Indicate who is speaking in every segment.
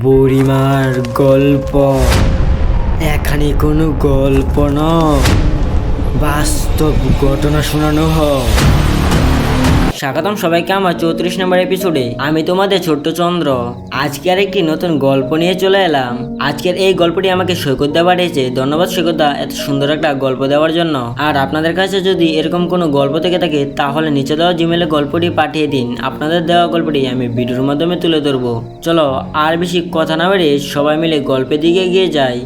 Speaker 1: বুড়িমার গল্প। এখানে কোনো গল্প নয়, বাস্তব ঘটনা শোনানো হয়। স্বাগতম সবাইকে আমার 34 নম্বর এপিসোডে। আমি তোমাদের ছোট্ট চন্দ্র। আজকে আর একটি নতুন গল্প নিয়ে চলে এলাম। আজকের এই গল্পটি আমাকে সৈকত দা পাঠিয়েছে। ধন্যবাদ সৈকত দা এত সুন্দর একটা গল্প দেওয়ার জন্য। আর আপনাদের কাছে যদি এরকম কোনো গল্প থেকে থাকে তাহলে নিচে দেওয়া জিমেলে গল্পটি পাঠিয়ে দিন। আপনাদের দেওয়া গল্পটি আমি ভিডিওর মাধ্যমে তুলে ধরবো। চলো আর বেশি কথা না বেরিয়ে সবাই মিলে গল্পের দিকে এগিয়ে যাই।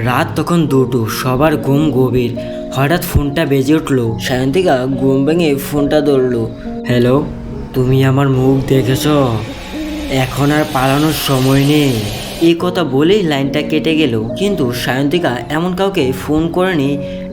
Speaker 1: রাত তখন 2টো, সবার ঘুম গভীর। হঠাৎ ফোনটা বেজে উঠলো। সায়ন্তিকা ঘুম ভেঙে ফোনটা ধরলো। হ্যালো, তুমি আমার মুখ দেখেছ? এখন আর পালানোর সময় নেই। এই কথা বলেই লাইনটা কেটে গেল। কিন্তু সায়ন্তিকা এমন কাউকে ফোন করেনি,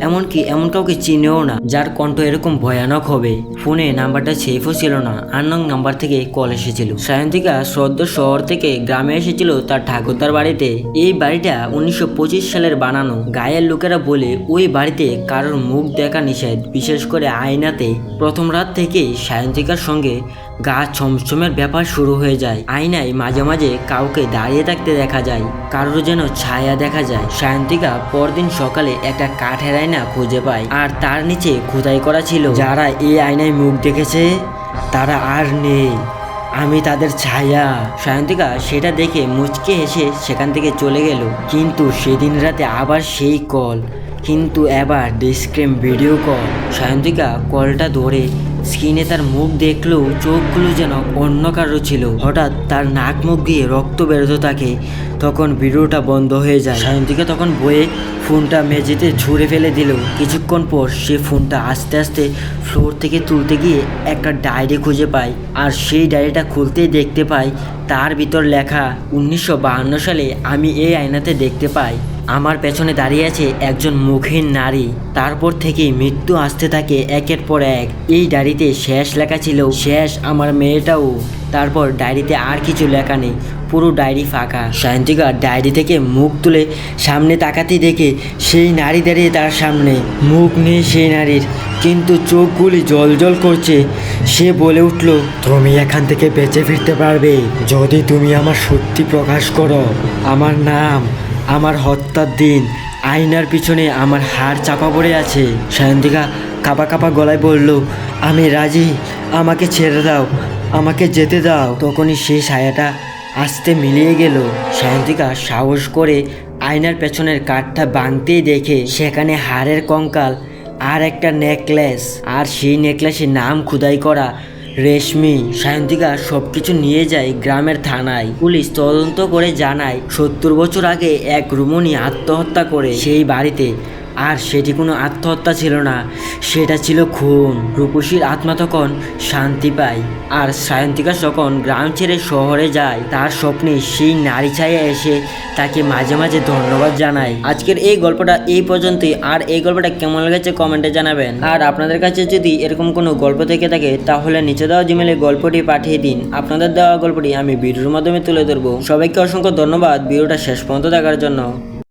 Speaker 1: এমনকি এমন কাউকে চিনেও না যার কণ্ঠ এরকম ভয়ানক হবে। ফোনে নাম্বারটা সেফও ছিল না, আননোন নাম্বার থেকে কল এসেছিল। সায়ন্তিকা সদ্য শহর থেকে গ্রামে এসেছিল তার ঠাকুরদার বাড়িতে। এই বাড়িটা 1925 সালের বানানো। গায়ের লোকেরা বলে ওই বাড়িতে কারোর মুখ দেখা নিষেধ, বিশেষ করে আয়নাতে। প্রথম রাত থেকেই সায়ন্তিকার সঙ্গে গা ছমছমের ব্যাপার শুরু হয়ে যায়। আয়নায় মাঝে মাঝে কাউকে দাঁড়িয়ে থাকতে দেখা যায়, কারোর যেন ছায়া দেখা যায়। সায়ন্তিকা পরদিন সকালে একটা কাঠের আয়না খুঁজে পায়, আর তার নিচে খোদাই করা ছিল, যারা এই আয়নায় মুখ দেখেছে তারা আর নেই, আমি তাদের ছায়া। সায়ন্তিকা সেটা দেখে মুচকে হেসে সেখান থেকে চলে গেল। কিন্তু সেদিন রাতে আবার সেই কল, কিন্তু এবার ডিসক্রিম ভিডিও কল। সায়ন্তিকা কলটা ধরে স্ক্রিনে তার মুখ দেখলেও চোখগুলো যেন অন্য কারো ছিল। হঠাৎ তার নাক মুখ দিয়ে রক্ত বেরোতে থাকে। তখন ভিডিওটা বন্ধ হয়ে যায়। সায়ন্তিকা তখন বয়ে ফোনটা মেঝেতে ছুঁড়ে ফেলে দিল। কিছুক্ষণ পর সে ফোনটা আস্তে আস্তে ফ্লোর থেকে তুলতে গিয়ে একটা ডায়েরি খুঁজে পায়। আর সেই ডায়েরিটা খুলতেই দেখতে পায় তার ভিতর লেখা, 1952 সালে আমি এই আয়নাতে দেখতে পাই আমার পেছনে দাঁড়িয়ে আছে একজন মুখহীন নারী। তারপর থেকে মৃত্যু আসতে থাকে একের পর এক। এই ডায়েরিতে শেষ লেখা ছিল, শেষ আমার মেয়েটাও। তারপর ডায়েরিতে আর কিছু লেখা নেই, পুরো ডায়েরি ফাঁকা। সায়ন্তিকা ডায়েরি থেকে মুখ তুলে সামনে তাকাতেই দেখে সেই নারী দাঁড়িয়ে তার সামনে। মুখ নেই সেই নারীর, কিন্তু চোখগুলি জলজল করছে। সে বলে উঠল, তুমি এখান থেকে বেঁচে ফিরতে পারবে যদি তুমি আমার সত্যি প্রকাশ করো। আমার নাম, আমার হত্যার দিন, আয়নার পিছনে আমার হাড় চাপা পড়ে আছে। সায়ন্তিকা কাঁপা কাঁপা গলায় বলল, আমি রাজি, আমাকে ছেড়ে দাও, আমাকে যেতে দাও। তখনই সেই ছায়াটা আস্তে মিলিয়ে গেল। সায়ন্তিকা সাহস করে আয়নার পেছনের কাঠটা ভাঙতেই দেখে সেখানে হাড়ের কঙ্কাল আর একটা নেকলেস, আর সেই নেকলেসের নাম খোদাই করা রেশমি। সায়ন্তিকা সবকিছু নিয়ে যায় গ্রামের থানায়। পুলিশ তদন্ত করে জানায় 70 বছর আগে এক রুমনি আত্মহত্যা করে সেই বাড়িতে। আর সেটি কোনো আত্মহত্যা ছিল না, সেটা ছিল খুন। রূপসীর আত্মা তখন শান্তি পায়। আর সায়ন্তিকা যখন গ্রাম ছেড়ে শহরে যায়, তার স্বপ্নে সেই নারী ছায়া এসে তাকে মাঝে মাঝে ধন্যবাদ জানায়। আজকের এই গল্পটা এই পর্যন্তই। আর এই গল্পটা কেমন লেগেছে কমেন্টে জানাবেন। আর আপনাদের কাছে যদি এরকম কোনো গল্প থেকে থাকে তাহলে নিচে দেওয়া জিমেলে গল্পটি পাঠিয়ে দিন। আপনাদের দেওয়া গল্পটি আমি ভিডিওর মাধ্যমে তুলে ধরবো। সবাইকে অসংখ্য ধন্যবাদ ভিডিওটা শেষ পর্যন্ত দেখার জন্য।